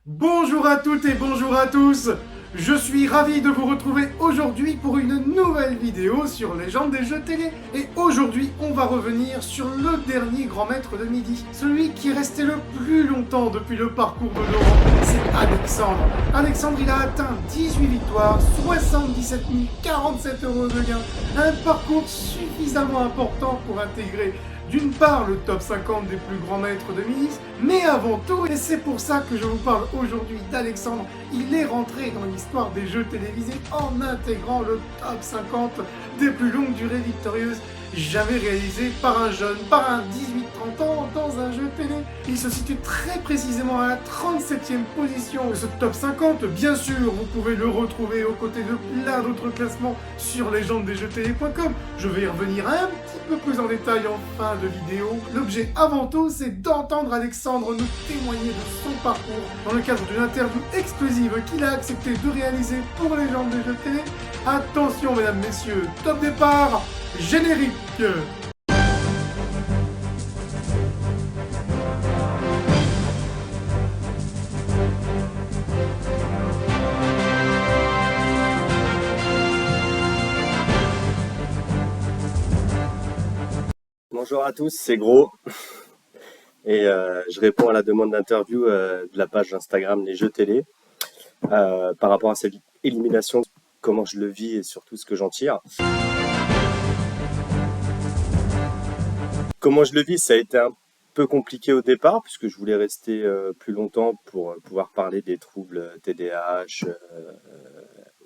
Bonjour à toutes et bonjour à tous. Je suis ravi de vous retrouver aujourd'hui pour une nouvelle vidéo sur Légende des jeux télé. Et aujourd'hui, on va revenir sur le dernier grand maître de midi. Celui qui est resté le plus longtemps depuis le parcours de Laurent, c'est Alexandre. Alexandre, il a atteint 18 victoires, 77 047 euros de gain. Un parcours suffisamment important pour intégrer d'une part le top 50 des plus grands maîtres de midi, mais avant tout, et c'est pour ça que je vous parle aujourd'hui d'Alexandre, il est rentré dans l'histoire des jeux télévisés en intégrant le top 50 des plus longues durées victorieuses jamais réalisées par un jeune, par un 18-30 ans dans un jeu télé. Il se situe très précisément à la 37e position de ce top 50. Bien sûr, vous pouvez le retrouver aux côtés de plein d'autres classements sur légendesjeuxtélé.com. Je vais y revenir un petit peu plus en détail en fin de vidéo. L'objet avant tout, c'est d'entendre Alexandre nous témoigner de son parcours dans le cadre d'une interview exclusive qu'il a accepté de réaliser pour Légendes des jeux télé. Attention mesdames, messieurs, top départ, générique. Bonjour à tous, c'est Gros et je réponds à la demande d'interview de la page Instagram Les Jeux Télé par rapport à cette élimination, comment je le vis et surtout ce que j'en tire. Comment je le vis, ça a été un peu compliqué au départ puisque je voulais rester plus longtemps pour pouvoir parler des troubles TDAH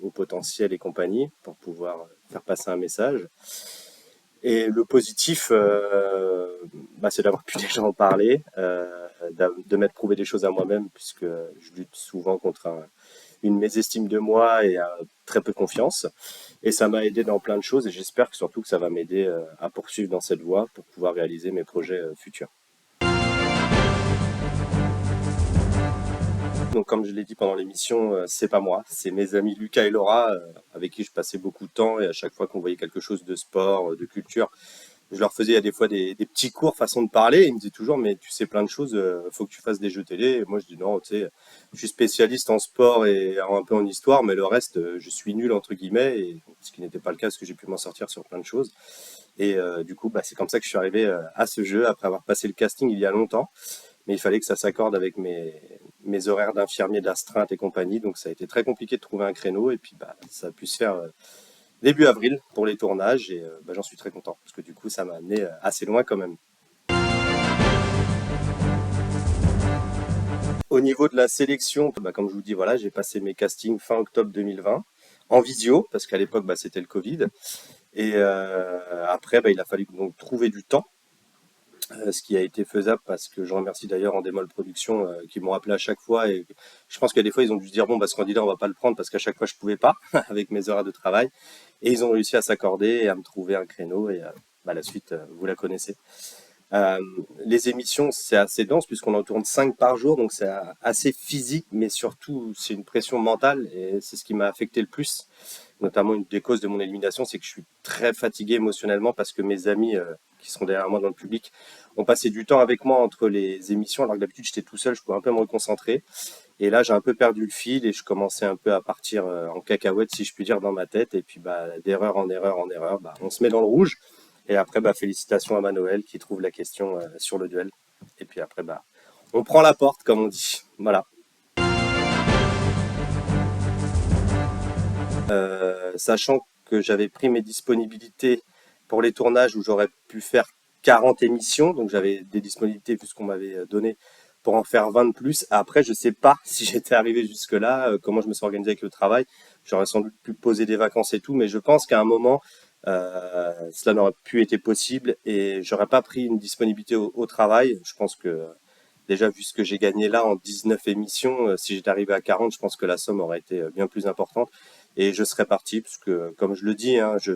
au potentiel et compagnie, pour pouvoir faire passer un message. Et le positif, c'est d'avoir pu déjà en parler, de m'être prouvé des choses à moi-même, puisque je lutte souvent contre une mésestime de moi et très peu confiance. Et ça m'a aidé dans plein de choses, et j'espère que surtout que ça va m'aider à poursuivre dans cette voie pour pouvoir réaliser mes projets futurs. Donc, comme je l'ai dit pendant l'émission, c'est pas moi, c'est mes amis Lucas et Laura, avec qui je passais beaucoup de temps, et à chaque fois qu'on voyait quelque chose de sport, de culture, je leur faisais il y a des fois des petits cours façon de parler, et ils me disaient toujours mais tu sais plein de choses, faut que tu fasses des jeux télé. Et moi je dis non, tu sais, je suis spécialiste en sport et un peu en histoire, mais le reste je suis nul entre guillemets, et ce qui n'était pas le cas parce que j'ai pu m'en sortir sur plein de choses. Et du coup c'est comme ça que je suis arrivé à ce jeu après avoir passé le casting il y a longtemps, mais il fallait que ça s'accorde avec mes horaires d'infirmier d'astreinte et compagnie, donc ça a été très compliqué de trouver un créneau, et puis ça a pu se faire début avril pour les tournages, et j'en suis très content parce que du coup ça m'a amené assez loin quand même. Au niveau de la sélection, comme je vous dis, voilà, j'ai passé mes castings fin octobre 2020 en visio parce qu'à l'époque c'était le Covid, et après il a fallu donc trouver du temps, ce qui a été faisable parce que je remercie d'ailleurs Endemol Productions qui m'ont appelé à chaque fois, et je pense qu'il y a des fois ils ont dû se dire bon ce candidat on va pas le prendre parce qu'à chaque fois je pouvais pas avec mes horaires de travail, et ils ont réussi à s'accorder et à me trouver un créneau, et la suite vous la connaissez. Les émissions c'est assez dense puisqu'on en tourne 5 par jour, donc c'est assez physique, mais surtout c'est une pression mentale, et c'est ce qui m'a affecté le plus. Notamment une des causes de mon élimination, c'est que je suis très fatigué émotionnellement parce que mes amis qui sont derrière moi dans le public ont passé du temps avec moi entre les émissions, alors que d'habitude j'étais tout seul, je pouvais un peu me reconcentrer. Et là j'ai un peu perdu le fil et je commençais un peu à partir en cacahuète, si je puis dire, dans ma tête. Et puis d'erreur en erreur en erreur, on se met dans le rouge. Et après félicitations à Manoël qui trouve la question sur le duel. Et puis après on prend la porte comme on dit. Voilà. Sachant que j'avais pris mes disponibilités pour les tournages où j'aurais pu faire 40 émissions, donc j'avais des disponibilités vu ce qu'on m'avait donné pour en faire 20 de plus. Après, je sais pas si j'étais arrivé jusque-là, comment je me suis organisé avec le travail. J'aurais sans doute pu poser des vacances et tout, mais je pense qu'à un moment, cela n'aurait pu être possible et j'aurais pas pris une disponibilité au travail. Je pense que déjà, vu ce que j'ai gagné là en 19 émissions, si j'étais arrivé à 40, je pense que la somme aurait été bien plus importante. Et je serais parti, parce que, comme je le dis, je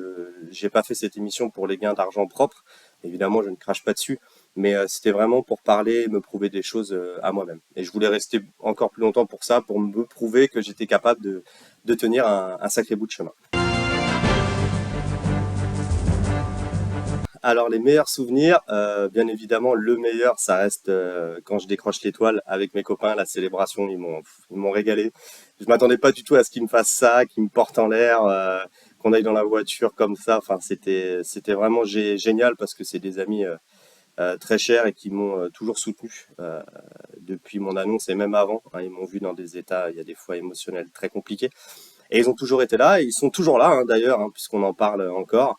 n'ai pas fait cette émission pour les gains d'argent propres. Évidemment, je ne crache pas dessus. Mais c'était vraiment pour parler, me prouver des choses à moi-même. Et je voulais rester encore plus longtemps pour ça, pour me prouver que j'étais capable de tenir un sacré bout de chemin. Alors les meilleurs souvenirs, bien évidemment, le meilleur, ça reste quand je décroche l'étoile avec mes copains, la célébration, ils m'ont régalé. Je m'attendais pas du tout à ce qu'ils me fassent ça, qu'ils me portent en l'air, qu'on aille dans la voiture comme ça. Enfin, c'était vraiment génial parce que c'est des amis très chers et qui m'ont toujours soutenu depuis mon annonce et même avant, hein. Ils m'ont vu dans des états, il y a des fois émotionnels très compliqués. Et ils ont toujours été là, et ils sont toujours là, hein, d'ailleurs, hein, puisqu'on en parle encore.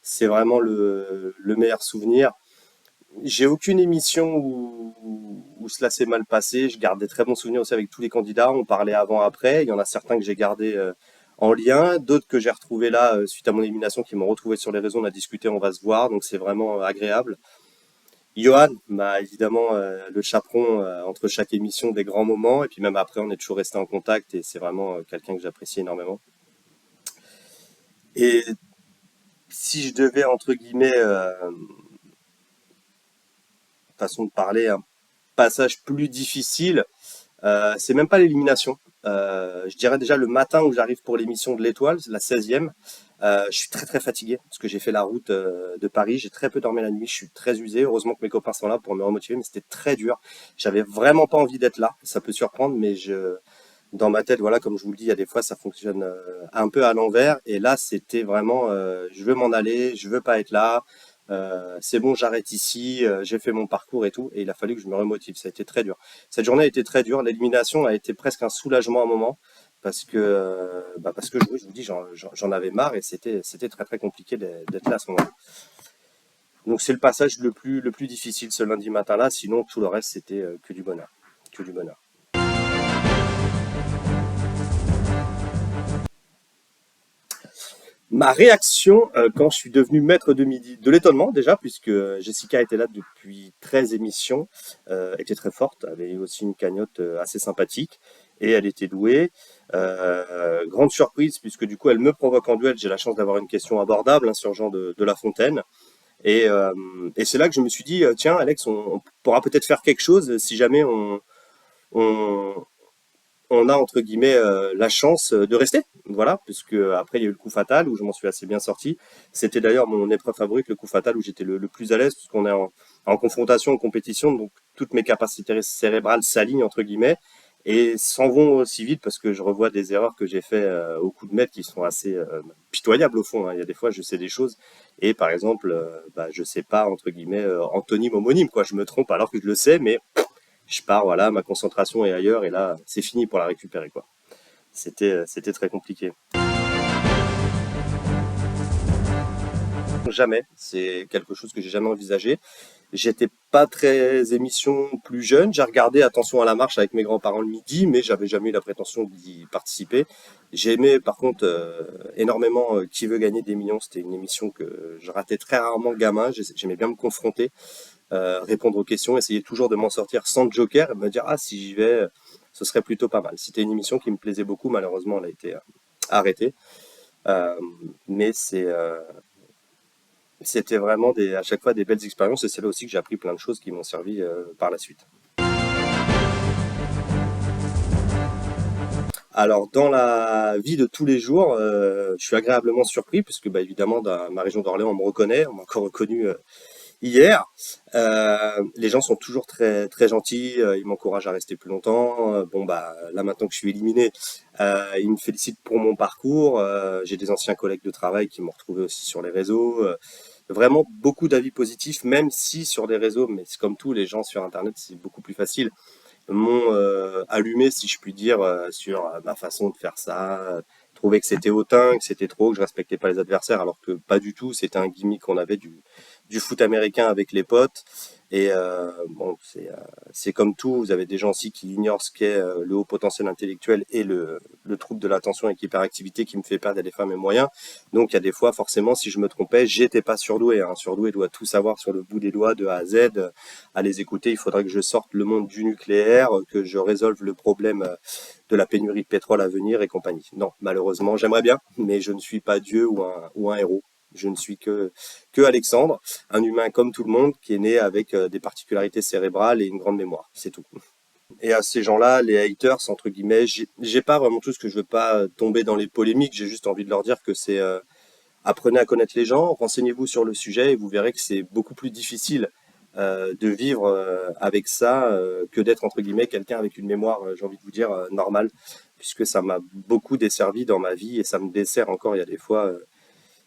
C'est vraiment le meilleur souvenir. J'ai aucune émission où cela s'est mal passé. Je garde des très bons souvenirs aussi avec tous les candidats. On parlait avant, après. Il y en a certains que j'ai gardés en lien, d'autres que j'ai retrouvés là suite à mon élimination, qui m'ont retrouvé sur les réseaux. On a discuté, on va se voir, donc c'est vraiment agréable. Johan, bah évidemment le chaperon entre chaque émission des grands moments, et puis même après, on est toujours resté en contact, et c'est vraiment quelqu'un que j'apprécie énormément. Et si je devais, entre guillemets, façon de parler, un passage plus difficile, c'est même pas l'élimination. Je dirais déjà le matin où j'arrive pour l'émission de l'Étoile, c'est la 16e. Je suis très très fatigué parce que j'ai fait la route de Paris, j'ai très peu dormi la nuit, je suis très usé. Heureusement que mes copains sont là pour me remotiver, mais c'était très dur. J'avais vraiment pas envie d'être là. Ça peut surprendre, mais dans ma tête, voilà, comme je vous le dis, il y a des fois ça fonctionne un peu à l'envers. Et là, c'était vraiment, je veux m'en aller, je veux pas être là. C'est bon, j'arrête ici, j'ai fait mon parcours et tout, et il a fallu que je me remotive. Ça a été très dur. Cette journée a été très dure. L'élimination a été presque un soulagement à un moment, parce que je vous dis, j'en avais marre, et c'était très très compliqué d'être là à ce moment-là. Donc c'est le passage le plus difficile ce lundi matin-là. Sinon, tout le reste, c'était que du bonheur, que du bonheur. Ma réaction quand je suis devenu maître de midi, de l'étonnement déjà, puisque Jessica était là depuis 13 émissions, était très forte, avait eu aussi une cagnotte assez sympathique, et elle était douée. Grande surprise, puisque du coup elle me provoque en duel. J'ai la chance d'avoir une question abordable, hein, sur Jean de La Fontaine. Et c'est là que je me suis dit, tiens Alex, on pourra peut-être faire quelque chose si jamais on, on a entre guillemets la chance de rester. Voilà, puisque après il y a eu le coup fatal où je m'en suis assez bien sorti. C'était d'ailleurs mon épreuve favorite, le coup fatal, où j'étais le plus à l'aise, puisqu'on est en confrontation, en compétition, donc toutes mes capacités cérébrales s'alignent entre guillemets et s'en vont aussi vite, parce que je revois des erreurs que j'ai fait au coup de maître qui sont assez pitoyables au fond, hein. Il y a des fois je sais des choses, et par exemple je sais pas entre guillemets antonyme homonyme, quoi. Je me trompe alors que je le sais, mais je pars, voilà, ma concentration est ailleurs, et là, c'est fini pour la récupérer, quoi. C'était très compliqué. Jamais, c'est quelque chose que j'ai jamais envisagé. J'étais pas très émission plus jeune. J'ai regardé Attention à la marche avec mes grands-parents le midi, mais j'avais jamais eu la prétention d'y participer. J'ai aimé, par contre, énormément Qui veut gagner des millions. C'était une émission que je ratais très rarement gamin. J'aimais bien me confronter, répondre aux questions, essayer toujours de m'en sortir sans joker, et me dire, ah, si j'y vais, ce serait plutôt pas mal. C'était une émission qui me plaisait beaucoup. Malheureusement, elle a été arrêtée. Euh, mais c'était vraiment à chaque fois des belles expériences, et c'est là aussi que j'ai appris plein de choses qui m'ont servi par la suite. Alors, dans la vie de tous les jours, je suis agréablement surpris, puisque évidemment, dans ma région d'Orléans, on me reconnaît, on m'a encore reconnu hier. Les gens sont toujours très très gentils, ils m'encouragent à rester plus longtemps. Bon là maintenant que je suis éliminé, ils me félicitent pour mon parcours. J'ai des anciens collègues de travail qui m'ont retrouvé aussi sur les réseaux. Vraiment beaucoup d'avis positifs, même si sur les réseaux, mais c'est comme tout, les gens sur Internet, c'est beaucoup plus facile, m'ont allumé, si je puis dire, sur ma façon de faire ça, trouvé que c'était hautain, que c'était trop, que je respectais pas les adversaires, alors que pas du tout. C'était un gimmick qu'on avait du foot américain avec les potes. Et bon, c'est comme tout, vous avez des gens aussi qui ignorent ce qu'est le haut potentiel intellectuel et le trouble de l'attention avec hyperactivité, qui me fait perdre des fois mes moyens. Donc il y a des fois, forcément, si je me trompais, j'étais pas surdoué. Un surdoué doit tout savoir sur le bout des doigts de A à Z. À les écouter, il faudrait que je sorte le monde du nucléaire, que je résolve le problème de la pénurie de pétrole à venir et compagnie. Non, malheureusement, j'aimerais bien, mais je ne suis pas Dieu ou un héros. Je ne suis que Alexandre, un humain comme tout le monde, qui est né avec des particularités cérébrales et une grande mémoire. C'est tout. Et à ces gens-là, les haters, entre guillemets, j'ai pas vraiment tout, ce que je veux pas tomber dans les polémiques. J'ai juste envie de leur dire que c'est Apprenez à connaître les gens, renseignez-vous sur le sujet et vous verrez que c'est beaucoup plus difficile de vivre avec ça que d'être entre guillemets quelqu'un avec une mémoire, j'ai envie de vous dire, normale, puisque ça m'a beaucoup desservi dans ma vie et ça me dessert encore. Il y a des fois,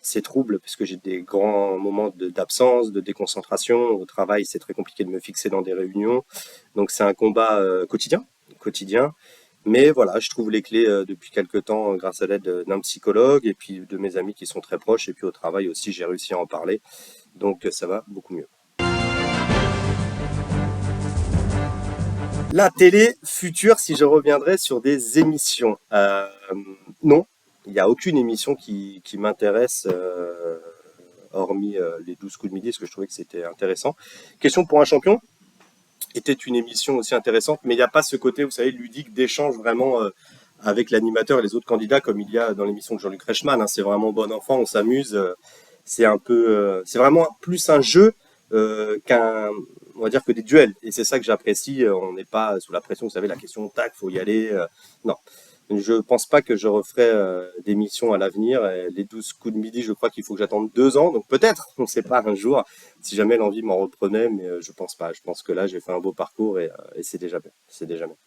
c'est trouble puisque j'ai des grands moments d'absence, de déconcentration. Au travail, c'est très compliqué de me fixer dans des réunions. Donc c'est un combat quotidien. Mais voilà, je trouve les clés depuis quelques temps grâce à l'aide d'un psychologue et puis de mes amis qui sont très proches. Et puis au travail aussi, j'ai réussi à en parler. Donc ça va beaucoup mieux. La télé future, si je reviendrais sur des émissions. Non, il n'y a aucune émission qui m'intéresse, hormis les 12 coups de midi, parce que je trouvais que c'était intéressant. Question pour un champion était une émission aussi intéressante, mais il n'y a pas ce côté, vous savez, ludique d'échange vraiment avec l'animateur et les autres candidats, comme il y a dans l'émission de Jean-Luc Reichmann. Hein. C'est vraiment bon enfant, on s'amuse. C'est un peu, c'est vraiment plus un jeu on va dire que des duels. Et c'est ça que j'apprécie. On n'est pas sous la pression, vous savez, la question tac, faut y aller. Non. Je pense pas que je referai des missions à l'avenir. Et les 12 coups de midi, je crois qu'il faut que j'attende 2 ans. Donc peut-être, on ne sait pas un jour, si jamais l'envie m'en reprenait, mais je pense pas. Je pense que là, j'ai fait un beau parcours et c'est déjà bien. C'est déjà bien.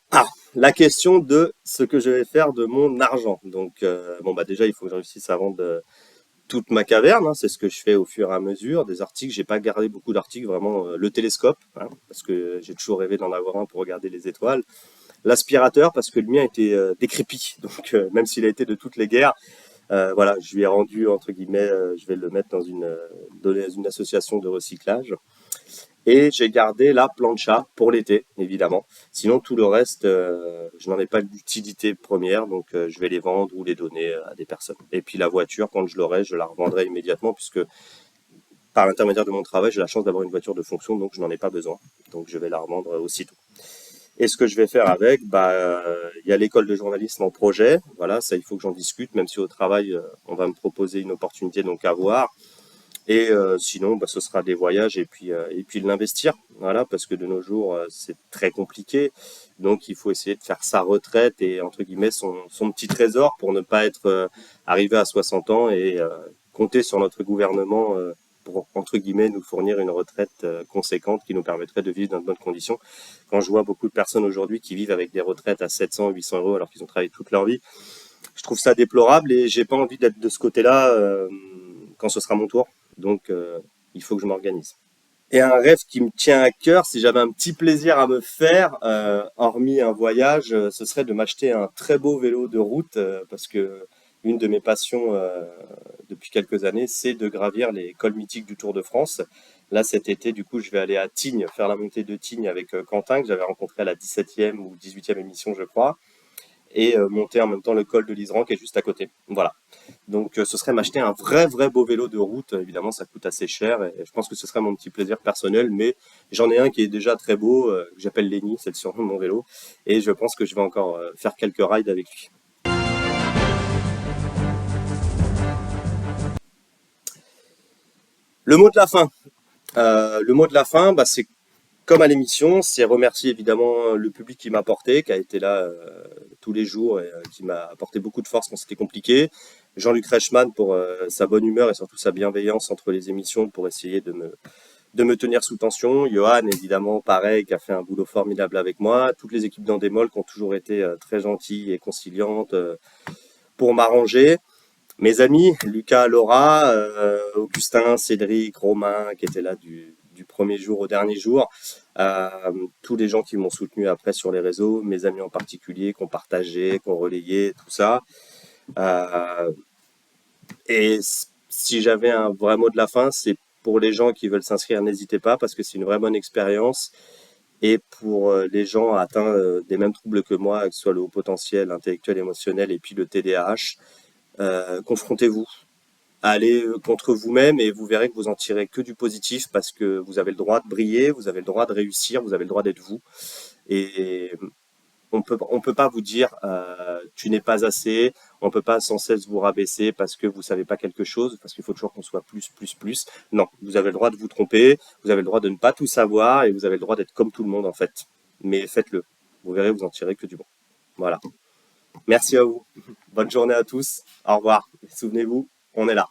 Ah, la question de ce que je vais faire de mon argent. Donc, bon, bah déjà, il faut que je réussisse à vendre toute ma caverne, hein, c'est ce que je fais au fur et à mesure. Des articles, j'ai pas gardé beaucoup d'articles, vraiment le télescope, hein, parce que j'ai toujours rêvé d'en avoir un pour regarder les étoiles. L'aspirateur, parce que le mien était décrépit, donc même s'il a été de toutes les guerres, voilà, je lui ai rendu, entre guillemets, je vais le mettre dans une association de recyclage. Et j'ai gardé la plancha pour l'été, évidemment. Sinon, tout le reste, je n'en ai pas d'utilité première, donc je vais les vendre ou les donner à des personnes. Et puis la voiture, quand je l'aurai, je la revendrai immédiatement, puisque par l'intermédiaire de mon travail, j'ai la chance d'avoir une voiture de fonction, donc je n'en ai pas besoin. Donc je vais la revendre aussitôt. Et ce que je vais faire avec, il y a l'école de journalisme en projet. Voilà, ça, il faut que j'en discute, même si au travail, on va me proposer une opportunité donc à voir. Et sinon, ce sera des voyages et puis de l'investir, voilà, parce que de nos jours, c'est très compliqué. Donc, il faut essayer de faire sa retraite et entre guillemets son petit trésor pour ne pas être arrivé à 60 ans et compter sur notre gouvernement pour entre guillemets nous fournir une retraite conséquente qui nous permettrait de vivre dans de bonnes conditions. Quand je vois beaucoup de personnes aujourd'hui qui vivent avec des retraites à 700, 800 euros alors qu'ils ont travaillé toute leur vie, je trouve ça déplorable et j'ai pas envie d'être de ce côté-là quand ce sera mon tour. Donc, il faut que je m'organise. Et un rêve qui me tient à cœur, si j'avais un petit plaisir à me faire, hormis un voyage, ce serait de m'acheter un très beau vélo de route, parce que une de mes passions depuis quelques années, c'est de gravir les cols mythiques du Tour de France. Là, cet été, du coup, je vais aller à Tignes, faire la montée de Tignes avec Quentin, que j'avais rencontré à la 17e ou 18e émission, je crois, et monter en même temps le col de l'Isran qui est juste à côté. Voilà. Donc ce serait m'acheter un vrai beau vélo de route. Évidemment, ça coûte assez cher et je pense que ce serait mon petit plaisir personnel, mais j'en ai un qui est déjà très beau, que j'appelle Lenny, c'est le surnom de mon vélo, et je pense que je vais encore faire quelques rides avec lui. Le mot de la fin. Le mot de la fin, c'est comme à l'émission, c'est remercier évidemment le public qui m'a porté, qui a été là tous les jours et qui m'a apporté beaucoup de force quand c'était compliqué. Jean-Luc Reichmann pour sa bonne humeur et surtout sa bienveillance entre les émissions pour essayer de me tenir sous tension. Johan, évidemment, pareil, qui a fait un boulot formidable avec moi. Toutes les équipes d'Endemol qui ont toujours été très gentilles et conciliantes pour m'arranger. Mes amis, Lucas, Laura, Augustin, Cédric, Romain, qui étaient là du premier jour au dernier jour, tous les gens qui m'ont soutenu après sur les réseaux, mes amis en particulier, qui ont partagé, qui ont relayé, tout ça. Et si j'avais un vrai mot de la fin, c'est pour les gens qui veulent s'inscrire, n'hésitez pas, parce que c'est une vraie bonne expérience. Et pour les gens atteints des mêmes troubles que moi, que ce soit le haut potentiel intellectuel, émotionnel et puis le TDAH, confrontez-vous. Allez contre vous-même et vous verrez que vous en tirez que du positif parce que vous avez le droit de briller, vous avez le droit de réussir, vous avez le droit d'être vous. Et on peut pas vous dire tu n'es pas assez, on peut pas sans cesse vous rabaisser parce que vous savez pas quelque chose, parce qu'il faut toujours qu'on soit plus. Non, vous avez le droit de vous tromper, vous avez le droit de ne pas tout savoir et vous avez le droit d'être comme tout le monde en fait. Mais faites-le. Vous verrez, vous en tirez que du bon. Voilà. Merci à vous. Bonne journée à tous. Au revoir. Et souvenez-vous, on est là.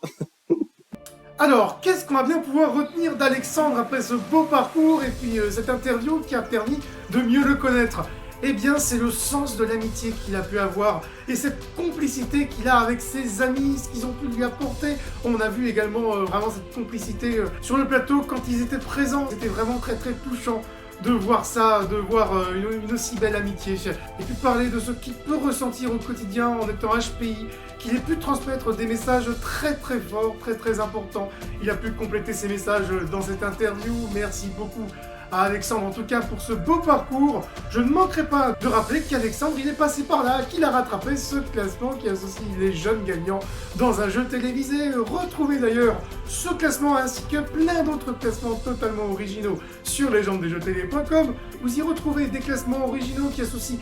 Alors, qu'est-ce qu'on va bien pouvoir retenir d'Alexandre après ce beau parcours et puis cette interview qui a permis de mieux le connaître? Eh bien, c'est le sens de l'amitié qu'il a pu avoir et cette complicité qu'il a avec ses amis, ce qu'ils ont pu lui apporter. On a vu également vraiment cette complicité sur le plateau quand ils étaient présents. C'était vraiment très très touchant de voir ça, de voir une aussi belle amitié. Et puis parler de ce qu'il peut ressentir au quotidien en étant HPI, qu'il ait pu transmettre des messages très très forts, très très importants. Il a pu compléter ses messages dans cette interview. Merci beaucoup à Alexandre en tout cas pour ce beau parcours. Je ne manquerai pas de rappeler qu'Alexandre il est passé par là, qu'il a rattrapé ce classement qui associe les jeunes gagnants dans un jeu télévisé. Retrouvez d'ailleurs ce classement ainsi que plein d'autres classements totalement originaux sur legendesjeuxtélé.com. Vous y retrouvez des classements originaux qui associent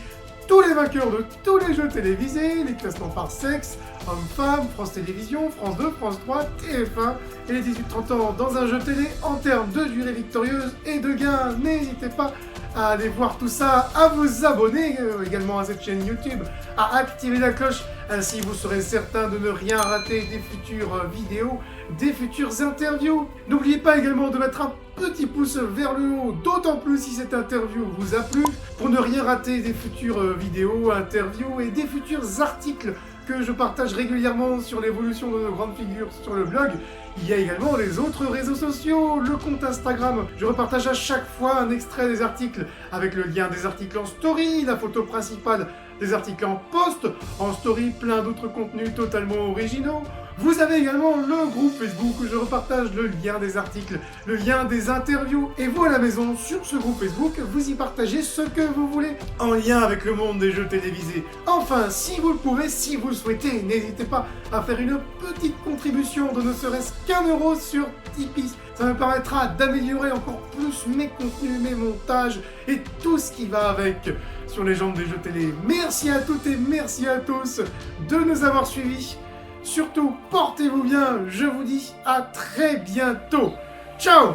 tous les vainqueurs de tous les jeux télévisés, les classements par sexe, hommes-femmes, France Télévisions, France 2, France 3, TF1 et les 18-30 ans dans un jeu télé en termes de durée victorieuse et de gains. N'hésitez pas à aller voir tout ça, à vous abonner également à cette chaîne YouTube, à activer la cloche, ainsi vous serez certain de ne rien rater des futures vidéos, des futures interviews. N'oubliez pas également de mettre un petit pouce vers le haut, d'autant plus si cette interview vous a plu, pour ne rien rater des futures vidéos, interviews et des futurs articles que je partage régulièrement sur l'évolution de nos grandes figures sur le blog. Il y a également les autres réseaux sociaux, le compte Instagram. Je repartage à chaque fois un extrait des articles avec le lien des articles en story, la photo principale des articles en post, en story, plein d'autres contenus totalement originaux. Vous avez également le groupe Facebook où je repartage le lien des articles, le lien des interviews. Et vous à la maison, sur ce groupe Facebook, vous y partagez ce que vous voulez en lien avec le monde des jeux télévisés. Enfin, si vous le pouvez, si vous le souhaitez, n'hésitez pas à faire une petite contribution de ne serait-ce qu'1 € sur Tipeee. Ça me permettra d'améliorer encore plus mes contenus, mes montages et tout ce qui va avec sur Légendes des jeux télé. Merci à toutes et merci à tous de nous avoir suivis. Surtout, portez-vous bien, je vous dis à très bientôt. Ciao!